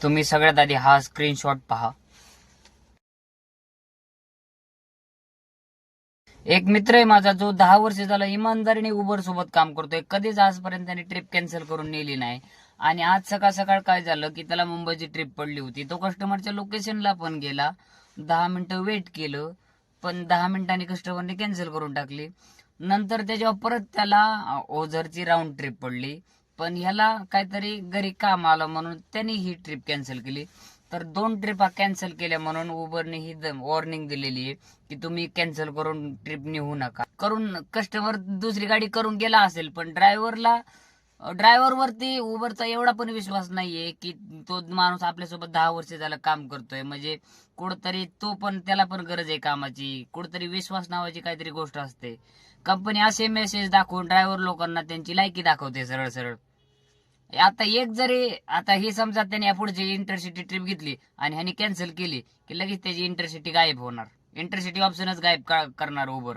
तुम्ही सगळ्यात आधी हा स्क्रीनशॉट पहा. एक मित्र आहे माझा जो 10 वर्ष झाला इमानदारीने उबर सोबत काम करतोय. कधीच आजपर्यंत त्याने ट्रिप कॅन्सल करून नेली नाही. आणि आज सकाळ सकाळ काय झालं की त्याला मुंबईची ट्रिप पडली होती. तो कस्टमरच्या लोकेशनला पण गेला, 10 मिनिटं वेट केलं, पण 10 मिनिटांनी कस्टमरने कॅन्सल करून टाकली. नंतर त्याच्यावर परत त्याला ओझरची राऊंड ट्रिप पडली, पण ह्याला काहीतरी घरी काम आलं म्हणून त्यांनी ही ट्रिप कॅन्सल केली. तर 2 ट्रिपा कॅन्सल केल्या म्हणून उबरने ही वॉर्निंग दिलेली आहे की तुम्ही कॅन्सल करून ट्रिप निघू नका. करून कस्टमर दुसरी गाडी करून गेला असेल, पण ड्रायव्हर वरती उबरचा एवढा पण विश्वास नाहीये की तो माणूस आपल्यासोबत 10 वर्ष झालं काम करतोय, म्हणजे कुठतरी तो पण त्याला पण गरज आहे कामाची. कुठतरी विश्वास नावाची काहीतरी गोष्ट असते. कंपनी असे मेसेज दाखवून ड्रायव्हर लोकांना त्यांची लायकी दाखवते सरळ सरळ. आता ही समजा त्याने पुढची इंटरसिटी ट्रिप घेतली आणि ह्याने कॅन्सल केली की लगेच त्याची इंटरसिटी गायब होणार. इंटरसिटी ऑप्शनच गायब करणार उबर.